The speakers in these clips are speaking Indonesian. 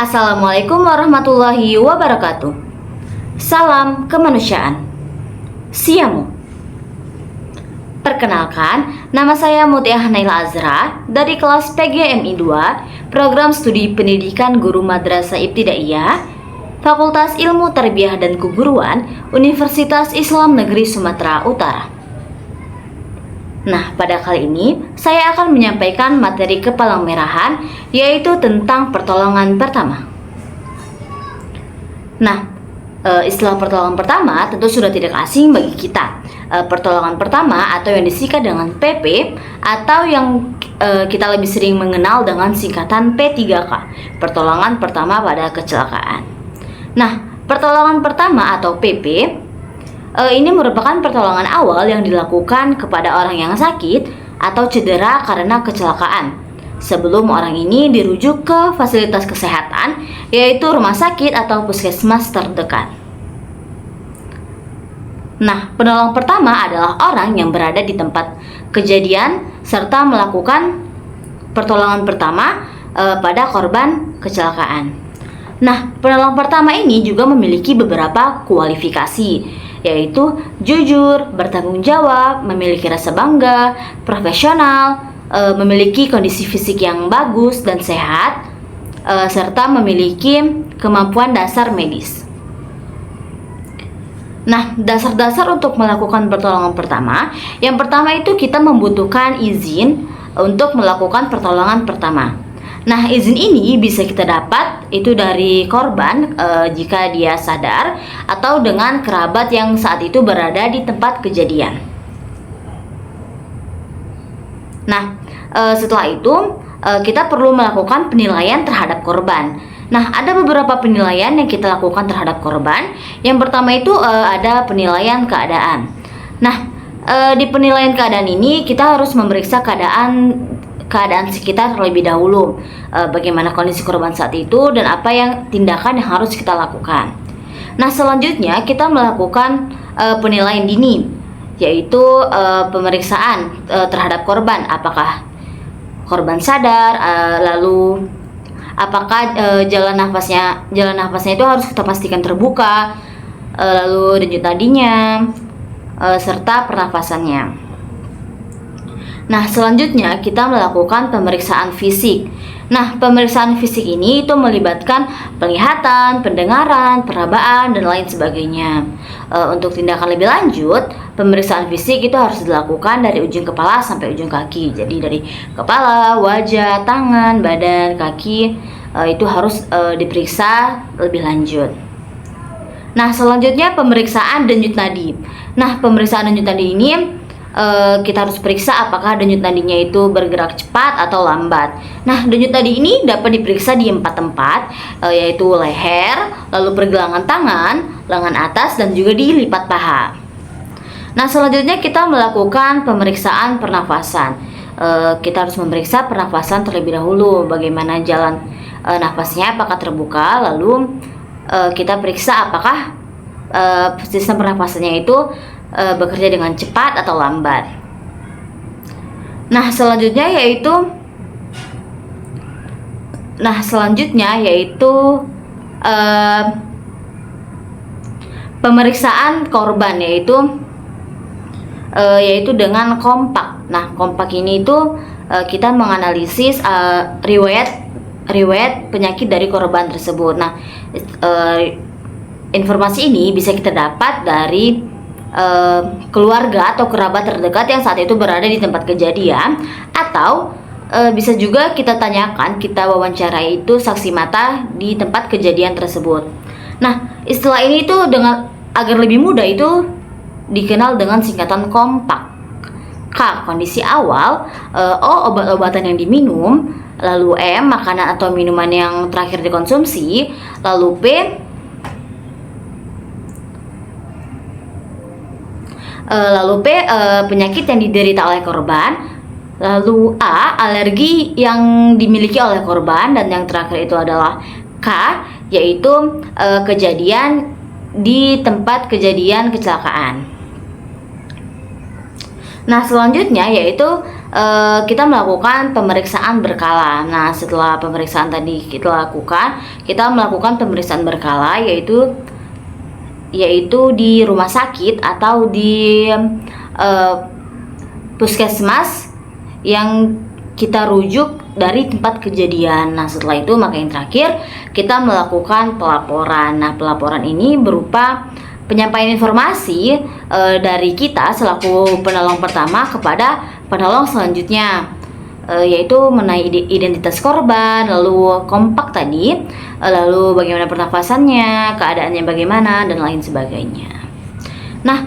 Assalamualaikum warahmatullahi wabarakatuh. Salam kemanusiaan. Siamu. Perkenalkan, nama saya Mutiah Naila Azra dari kelas PGMI 2, Program Studi Pendidikan Guru Madrasah Ibtidaiyah, Fakultas Ilmu Tarbiyah dan Keguruan, Universitas Islam Negeri Sumatera Utara. Nah, pada kali ini saya akan menyampaikan materi kepalang merahan, yaitu tentang pertolongan pertama. Nah, istilah pertolongan pertama tentu sudah tidak asing bagi kita. Pertolongan pertama atau yang disingkat dengan PP atau yang kita lebih sering mengenal dengan singkatan P3K, pertolongan pertama pada kecelakaan. Nah, pertolongan pertama atau PP ini merupakan pertolongan awal yang dilakukan kepada orang yang sakit atau cedera karena kecelakaan sebelum orang ini dirujuk ke fasilitas kesehatan, yaitu rumah sakit atau puskesmas terdekat. Nah, penolong pertama adalah orang yang berada di tempat kejadian serta melakukan pertolongan pertama pada korban kecelakaan. Nah, penolong pertama ini juga memiliki beberapa kualifikasi, yaitu jujur, bertanggung jawab, memiliki rasa bangga, profesional, memiliki kondisi fisik yang bagus dan sehat, serta memiliki kemampuan dasar medis. Nah, dasar-dasar untuk melakukan pertolongan pertama, yang pertama itu kita membutuhkan izin untuk melakukan pertolongan pertama. Nah, izin ini bisa kita dapat itu dari korban jika dia sadar atau dengan kerabat yang saat itu berada di tempat kejadian. Nah, setelah itu kita perlu melakukan penilaian terhadap korban. Nah, ada beberapa penilaian yang kita lakukan terhadap korban. Yang pertama itu ada penilaian keadaan. Nah, di penilaian keadaan ini kita harus memeriksa keadaan sekitar terlebih dahulu, bagaimana kondisi korban saat itu dan apa yang tindakan yang harus kita lakukan. Nah, selanjutnya kita melakukan penilaian dini, yaitu pemeriksaan terhadap korban, apakah korban sadar, lalu apakah jalan nafasnya itu harus kita pastikan terbuka, lalu denyut nadinya, serta pernafasannya. Nah, selanjutnya kita melakukan pemeriksaan fisik. Nah, pemeriksaan fisik ini itu melibatkan penglihatan, pendengaran, perabaan, dan lain sebagainya. Untuk tindakan lebih lanjut, pemeriksaan fisik itu harus dilakukan dari ujung kepala sampai ujung kaki. Jadi dari kepala, wajah, tangan, badan, kaki itu harus diperiksa lebih lanjut. Nah, selanjutnya pemeriksaan denyut nadi. Nah, pemeriksaan denyut nadi ini kita harus periksa apakah denyut nadinya itu bergerak cepat atau lambat. Nah, denyut nadi ini dapat diperiksa di 4 tempat, yaitu leher, lalu pergelangan tangan, lengan atas, dan juga di lipat paha. Nah, selanjutnya kita melakukan pemeriksaan pernafasan. Kita harus memeriksa pernafasan terlebih dahulu, bagaimana jalan nafasnya, apakah terbuka, lalu kita periksa apakah sistem pernafasannya itu bekerja dengan cepat atau lambat. Nah, selanjutnya yaitu pemeriksaan korban, yaitu dengan kompak. Nah, kompak ini itu kita menganalisis riwayat penyakit dari korban tersebut. Nah, informasi ini bisa kita dapat dari keluarga atau kerabat terdekat yang saat itu berada di tempat kejadian, atau bisa juga kita tanyakan, kita wawancarai itu saksi mata di tempat kejadian tersebut. Nah, istilah ini itu dengan agar lebih mudah itu dikenal dengan singkatan kompak. K, kondisi awal, O, obat-obatan yang diminum, lalu M, makanan atau minuman yang terakhir dikonsumsi, lalu P, penyakit yang diderita oleh korban, lalu A, alergi yang dimiliki oleh korban, dan yang terakhir itu adalah K, yaitu kejadian di tempat kejadian kecelakaan. Nah, selanjutnya yaitu kita melakukan pemeriksaan berkala. Nah, setelah pemeriksaan tadi kita lakukan, kita melakukan pemeriksaan berkala yaitu di rumah sakit atau di puskesmas yang kita rujuk dari tempat kejadian. Nah, setelah itu maka yang terakhir kita melakukan pelaporan. Nah, pelaporan ini berupa penyampaian informasi dari kita selaku penolong pertama kepada penolong selanjutnya, yaitu mengenai identitas korban, lalu kompak tadi, lalu bagaimana pernafasannya, keadaannya bagaimana, dan lain sebagainya. Nah,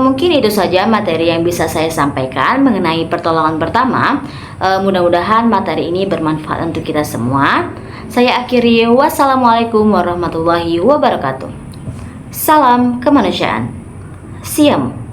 mungkin itu saja materi yang bisa saya sampaikan mengenai pertolongan pertama. Mudah-mudahan materi ini bermanfaat untuk kita semua. Saya akhiri, wassalamualaikum warahmatullahi wabarakatuh. Salam kemanusiaan. Siam.